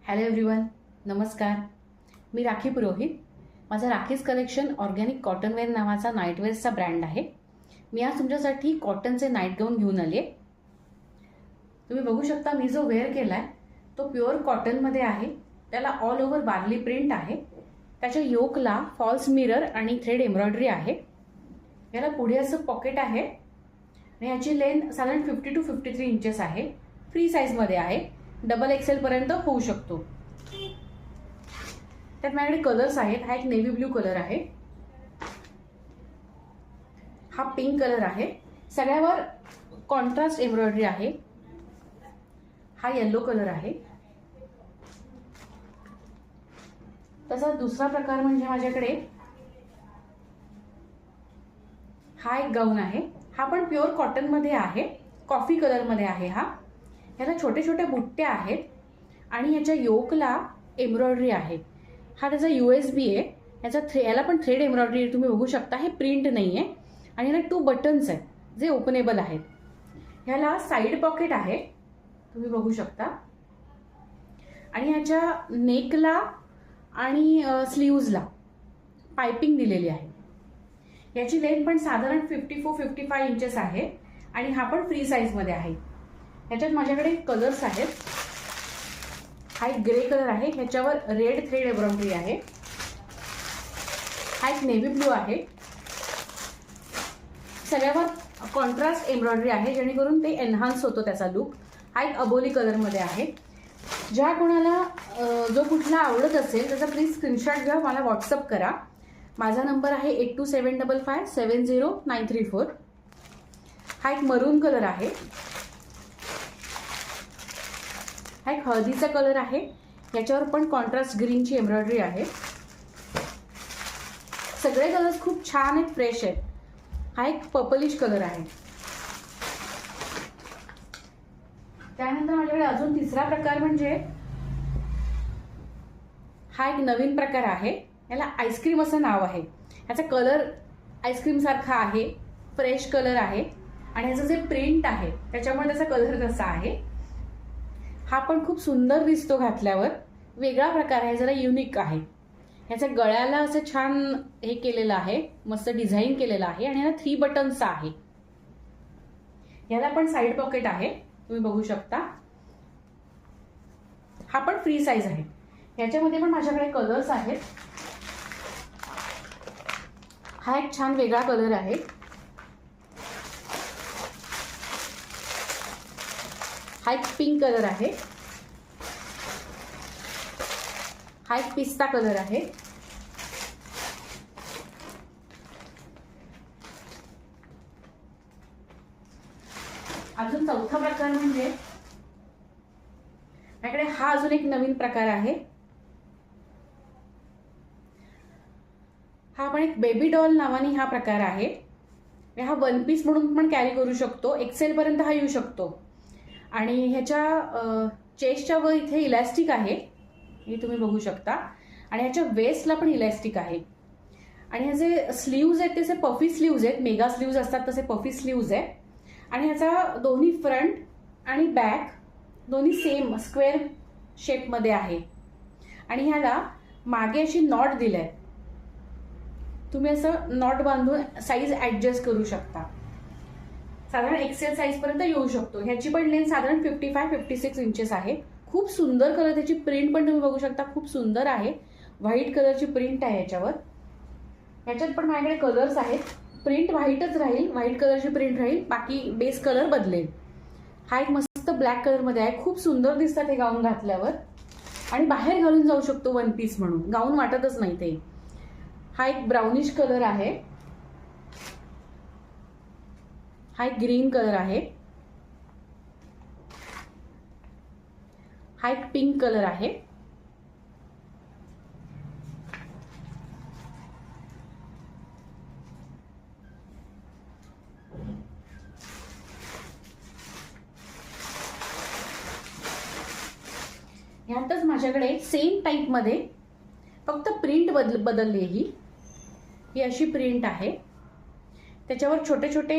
Hello everyone, नमस्कार. मी राखी पुरोहित. माझा rakhis collection organic कॉटनवेअर नावाचा नाईटवेअर्सचा ब्रँड आहे. मी आज तुमच्यासाठी कॉटनचे नाईट गाऊन घेऊन आले. तुम्ही बघू शकता मी जो वेअर केलाय तो प्युअर कॉटनमध्ये आहे. त्याला ऑल ओव्हर बार्ली प्रिंट आहे. त्याच्या योकला फॉल्स मिरर आणि थ्रेड एम्ब्रॉयडरी आहे. याला पुढे असं पॉकेट आहे आणि याची लेंथ साधारण 50 to 53 इंचेस आहे. फ्री साईजमध्ये आहे. डबल एक्सेल पर्यंत होऊ शकतो. त्यात माझ्याकडे कलर्स आहेत. हा एक नेव्ही ब्ल्यू कलर आहे, हा पिंक कलर आहे, सगळ्यावर कॉन्ट्रास्ट एम्ब्रॉयडरी आहे. हा येलो कलर आहे. तसा दुसरा प्रकार म्हणजे माझ्याकडे हा एक गाऊन आहे. हा पण प्युअर कॉटन मध्ये आहे, कॉफी कलर मध्ये आहे. ह्याला छोटे छोटे बुट्टे आहेत आणि ह्याच्या योकला एम्ब्रॉयडरी आहे. हा त्याचा USB आहे. याला पण थ्रेड एम्ब्रॉयडरी तुम्ही बघू शकता. हे प्रिंट नाही आहे आणि याला 2 बटन्स आहेत जे ओपनेबल आहेत. ह्याला साईड पॉकेट आहे, तुम्ही बघू शकता. आणि ह्याच्या नेकला आणि स्लीव्जला पायपिंग दिलेली आहे. याची लेंथ पण साधारण 54-55 इंचेस आहे आणि हा पण फ्री साईजमध्ये आहे. ह्याच्यात माझ्याकडे कलर्स आहेत. हा एक ग्रे कलर आहे, ह्याच्यावर रेड थ्रेड एम्ब्रॉयडरी आहे. हा एक नेव्ही ब्लू आहे, सगळ्यावर कॉन्ट्रास्ट एम्ब्रॉयडरी आहे जेणेकरून ते एनहान्स होतो त्याचा लुक. हा एक अबोली कलरमध्ये आहे. ज्या कोणाला जो कुठला आवडत असेल त्याचा प्लीज स्क्रीनशॉट घ्या, मला व्हॉट्सअप करा. माझा नंबर आहे 8275570934. हा एक मरून कलर आहे. हा एक हळदीचा कलर आहे, याच्यावर पण कॉन्ट्रास्ट ग्रीनची एम्ब्रॉयडरी आहे. सगळे कलर्स खूप छान आहेत, फ्रेश आहेत. हा एक पर्पलिश कलर आहे. त्यानंतर माझ्याकडे अजून तिसरा प्रकार म्हणजे हा एक नवीन प्रकार आहे. याला आईस्क्रीम असं नाव आहे. याचा कलर आईस्क्रीम सारखा आहे, फ्रेश कलर आहे आणि याचं जे प्रिंट आहे त्याच्यामुळे त्याचा कलर तसा आहे. हा पण खूप सुंदर दिसतो घातल्यावर. वेगळा प्रकार आहे, जरा युनिक आहे. ह्याच्या गळ्याला असं छान हे केलेलं आहे, मस्त डिझाईन केलेलं आहे आणि याला 3 बटन्स आहे. याला पण साईड पॉकेट आहे, तुम्ही बघू शकता. हा पण फ्री साईज आहे. याच्यामध्ये पण माझ्याकडे कलर्स आहेत. हा एक छान वेगळा कलर आहे. हा एक पिंक कलर आहे. हा एक पिस्ता कलर आहे. अजून चौथा प्रकार म्हणजे माझ्याकडे हा अजून एक नवीन प्रकार आहे. हा पण एक बेबी डॉल नावाने हा प्रकार आहे. हा 1 पीस म्हणून पण कॅरी करू शकतो. एक्सेल पर्यंत हा येऊ शकतो. आणि ह्याच्या चेस्टच्या वर इथे इलॅस्टिक आहे, हे तुम्ही बघू शकता. आणि ह्याच्या वेस्टला पण इलॅस्टिक आहे. आणि ह्याचे स्लीव्ज आहेत तसे पफी स्लीव्ज आहेत, मेगा स्लीव्ज असतात तसे पफी स्लीव्ज आहे. आणि ह्याचा दोन्ही फ्रंट आणि बॅक दोन्ही सेम स्क्वेअर शेपमध्ये आहे. आणि ह्याला मागे अशी नॉट दिलाय, तुम्ही असं नॉट बांधून साईज ऍडजस्ट करू शकता. साधारण एक्सेल साईज पर्यंत येऊ शकतो. ह्याची पण लेंथ साधारण 55-56 इंचेस आहे. खूप सुंदर कलर. त्याची प्रिंट पण तुम्ही बघू शकता, खूप सुंदर आहे. व्हाईट कलरची प्रिंट आहे याच्यावर. ह्याच्यात पण माझ्याकडे कलर्स आहेत. प्रिंट व्हाईटच राहील, व्हाईट कलरची प्रिंट राहील, बाकी बेस कलर बदलेल. हा एक मस्त ब्लॅक कलरमध्ये आहे. खूप सुंदर दिसतात हे गाऊन घातल्यावर आणि बाहेर घालून जाऊ शकतो 1 पीस म्हणून, गाऊन वाटतच नाही ते. हा एक ब्राउनिश कलर आहे. हा एक ग्रीन कलर आहे. हा एक पिंक कलर आहे. ह्यातच माझ्याकडे सेम टाईप मध्ये फक्त प्रिंट बदलली. ही अशी प्रिंट आहे. त्याच्यावर छोटे छोटे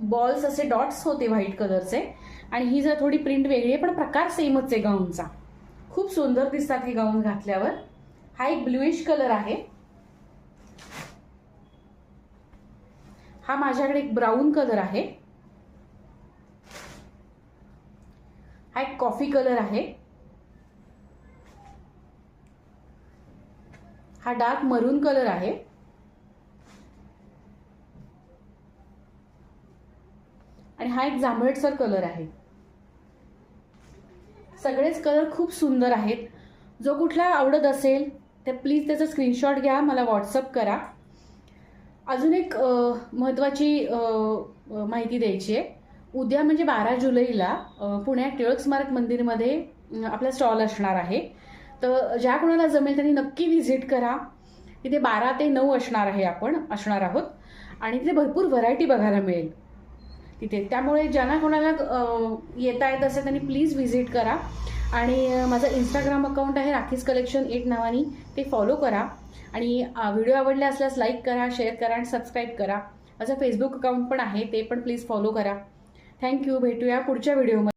बॉल्स असे डॉट्स होते व्हाईट कलरचे आणि ही जर थोडी प्रिंट वेगळी आहे पण प्रकार सेमच आहे गाऊनचा. खूप सुंदर दिसतात हे गाऊन घातल्यावर. हा एक ब्लूइश कलर आहे. हा माझ्याकडे एक ब्राऊन कलर आहे. हा एक कॉफी कलर आहे. हा डार्क मरून कलर आहे. आणि हा एक जांभळटसर कलर आहे. सगळेच कलर खूप सुंदर आहेत. जो कुठला आवडत असेल ते प्लीज त्याचा स्क्रीनशॉट घ्या, मला व्हॉट्सअप करा. अजून एक महत्त्वाची माहिती द्यायची आहे. उद्या म्हणजे 12 जुलैला पुण्यात टिळक स्मारक मंदिरमध्ये आपला स्टॉल असणार आहे. तर ज्या कोणाला जमेल त्यांनी नक्की व्हिजिट करा. तिथे 12 ते 9 आपण असणार आहोत आणि तिथे भरपूर व्हरायटी बघायला मिळेल तिथे. त्यामुळे ज्यांना कोणाला येता येत असेल त्यांनी प्लीज व्हिजिट करा. आणि माझं इंस्टाग्राम अकाउंट आहे राखीस कलेक्शन 8 नावानी, ते फॉलो करा. आणि व्हिडिओ आवडले असल्यास लाईक करा, शेअर करा आणि सबस्क्राईब करा. माझं फेसबुक अकाउंट पण आहे, ते पण प्लीज फॉलो करा. थँक्यू. भेटूया पुढच्या व्हिडिओमध्ये.